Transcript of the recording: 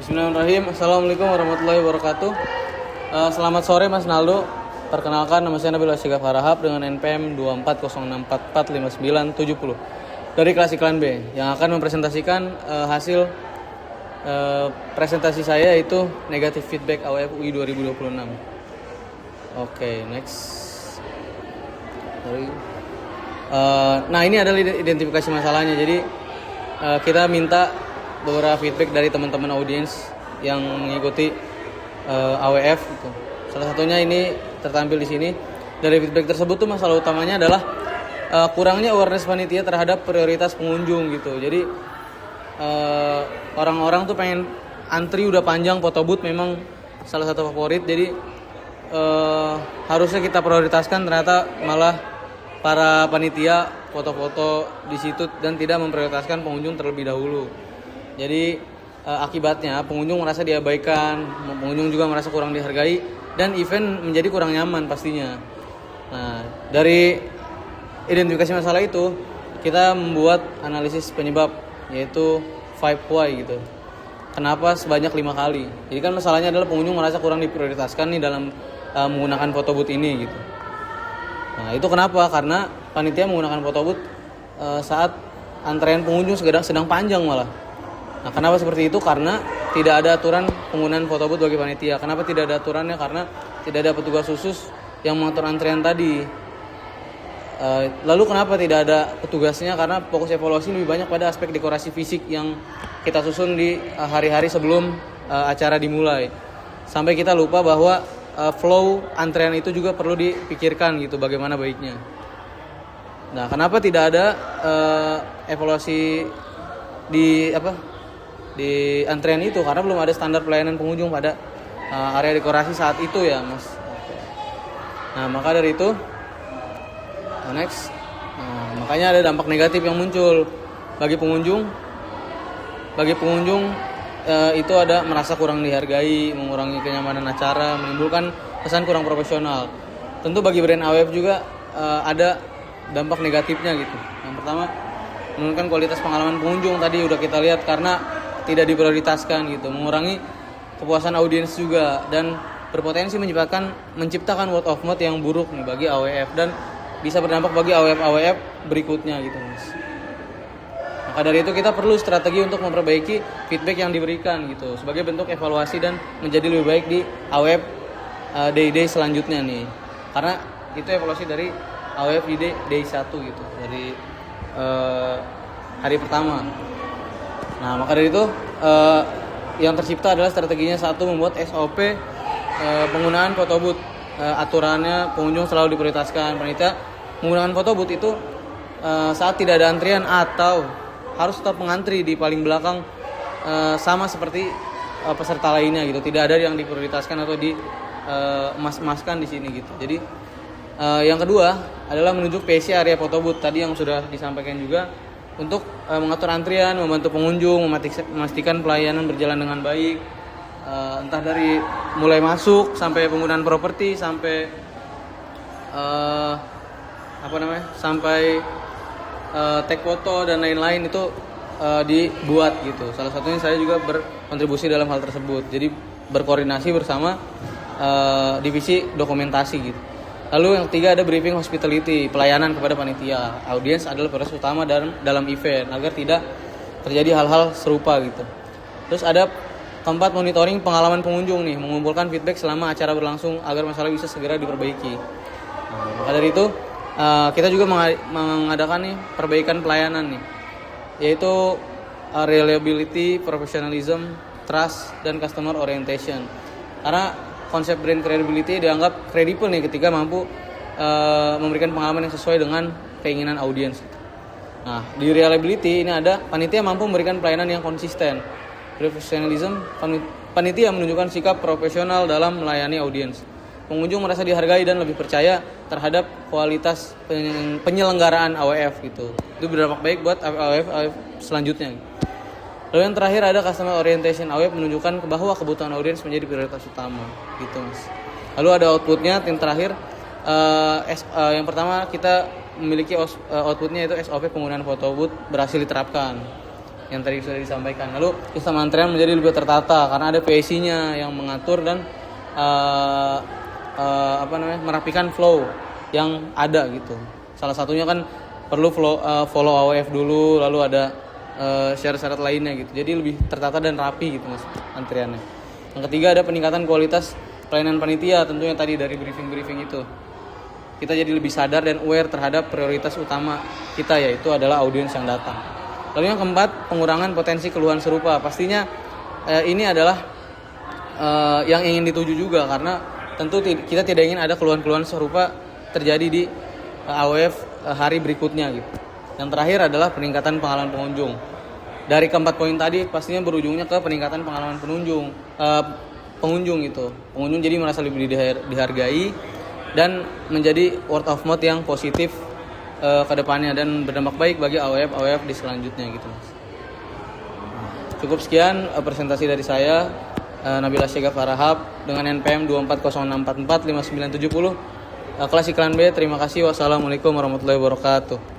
Bismillahirrahmanirrahim. Assalamualaikum warahmatullahi wabarakatuh. Selamat sore Mas Naldo. Perkenalkan, nama saya Nabil Asyikaf Harahap dengan NPM 24064459970 dari kelas Iklan B yang akan mempresentasikan hasil presentasi saya, yaitu negatif feedback AWF UI 2026. Oke, next. Nah, ini adalah identifikasi masalahnya. Jadi kita minta beberapa feedback dari teman-teman audiens yang mengikuti AWF gitu. Salah satunya ini tertampil di sini. Dari feedback tersebut tuh masalah utamanya adalah kurangnya awareness panitia terhadap prioritas pengunjung gitu. Jadi orang-orang tuh pengen antri udah panjang, foto booth memang salah satu favorit. Jadi harusnya kita prioritaskan, ternyata malah para panitia foto-foto di situ dan tidak memprioritaskan pengunjung terlebih dahulu. Jadi akibatnya pengunjung merasa diabaikan, pengunjung juga merasa kurang dihargai, dan event menjadi kurang nyaman pastinya. Nah, dari identifikasi masalah itu kita membuat analisis penyebab, yaitu 5 why gitu. Kenapa sebanyak 5 kali? Jadi kan masalahnya adalah pengunjung merasa kurang diprioritaskan nih dalam menggunakan foto booth ini gitu. Nah, itu kenapa? Karena panitia menggunakan foto booth saat antrean pengunjung sedang panjang malah. Nah, kenapa seperti itu? Karena tidak ada aturan penggunaan foto booth bagi panitia. Kenapa tidak ada aturannya? Karena tidak ada petugas khusus yang mengatur antrean tadi. Lalu kenapa tidak ada petugasnya? Karena fokus evaluasi lebih banyak pada aspek dekorasi fisik yang kita susun di hari-hari sebelum acara dimulai. Sampai kita lupa bahwa flow antrean itu juga perlu dipikirkan gitu, bagaimana baiknya. Nah, kenapa tidak ada evaluasi di antrean itu? Karena belum ada standar pelayanan pengunjung pada area dekorasi saat itu ya, Mas. Nah, maka dari itu next. Nah, makanya ada dampak negatif yang muncul bagi pengunjung. Itu ada merasa kurang dihargai, mengurangi kenyamanan acara, menimbulkan kesan kurang profesional. Tentu bagi brand AWF juga ada dampak negatifnya gitu. Yang pertama, menurunkan kualitas pengalaman pengunjung, tadi udah kita lihat karena tidak diprioritaskan gitu, mengurangi kepuasan audiens juga, dan berpotensi menciptakan word of mouth yang buruk nih bagi AWF dan bisa berdampak bagi AWF berikutnya gitu, Mas. Maka dari itu kita perlu strategi untuk memperbaiki feedback yang diberikan gitu, sebagai bentuk evaluasi dan menjadi lebih baik di AWF day selanjutnya nih. Karena itu evaluasi dari AWF di day 1 gitu, dari hari pertama. Nah, maka dari itu yang tercipta adalah strateginya, satu, membuat SOP penggunaan foto booth. Aturannya pengunjung selalu diprioritaskan. Panitia menggunakan foto booth itu saat tidak ada antrian atau harus tetap mengantri di paling belakang, sama seperti peserta lainnya gitu. Tidak ada yang diprioritaskan atau emas-emaskan di sini gitu. Jadi yang kedua adalah menunjuk PSC area foto booth tadi yang sudah disampaikan juga, untuk mengatur antrian, membantu pengunjung, memastikan pelayanan berjalan dengan baik, entah dari mulai masuk sampai penggunaan properti sampai sampai take foto dan lain-lain itu dibuat gitu. Salah satunya saya juga berkontribusi dalam hal tersebut. Jadi berkoordinasi bersama divisi dokumentasi gitu. Lalu yang ketiga ada briefing hospitality, pelayanan kepada panitia. Audiens adalah prioritas utama dalam event agar tidak terjadi hal-hal serupa gitu. Terus ada keempat, monitoring pengalaman pengunjung nih, mengumpulkan feedback selama acara berlangsung agar masalah bisa segera diperbaiki. Maka dari itu kita juga mengadakan nih perbaikan pelayanan nih, yaitu reliability, professionalism, trust, dan customer orientation. Karena konsep brand credibility dianggap kredibel nih ketika mampu memberikan pengalaman yang sesuai dengan keinginan audiens. Nah, di reliability ini ada panitia mampu memberikan pelayanan yang konsisten. Professionalism, panitia menunjukkan sikap profesional dalam melayani audiens. Pengunjung merasa dihargai dan lebih percaya terhadap kualitas penyelenggaraan AWF gitu. Itu berdampak baik buat AWF selanjutnya. Lalu yang terakhir ada customer orientation. AWF menunjukkan bahwa kebutuhan audiens menjadi prioritas utama gitu, Mas. Lalu ada outputnya, yang terakhir yang pertama kita memiliki outputnya, itu SOP penggunaan foto booth berhasil diterapkan. yang tadi sudah disampaikan. Lalu sistem antrean menjadi lebih tertata karena ada PAC-nya yang mengatur dan merapikan flow yang ada gitu. Salah satunya kan perlu follow AOF dulu, lalu ada syarat-syarat lainnya gitu. Jadi lebih tertata dan rapi gitu Mas antriannya. Yang ketiga ada peningkatan kualitas pelayanan panitia, tentunya tadi dari briefing itu. Kita jadi lebih sadar dan aware terhadap prioritas utama kita, yaitu adalah audiens yang datang. Lalu yang keempat, pengurangan potensi keluhan serupa. Pastinya ini adalah yang ingin dituju juga, karena tentu kita tidak ingin ada keluhan-keluhan serupa terjadi di AOF hari berikutnya gitu. Yang terakhir adalah peningkatan pengalaman pengunjung. Dari keempat poin tadi pastinya berujungnya ke peningkatan pengalaman pengunjung itu. Pengunjung jadi merasa lebih dihargai dan menjadi word of mouth yang positif ke depannya dan berdampak baik bagi AOF di selanjutnya gitu Mas. Cukup sekian presentasi dari saya, Nabila Syegaf Harahap dengan NPM 24064459970 kelas iklan B. Terima kasih. Wassalamualaikum warahmatullahi wabarakatuh.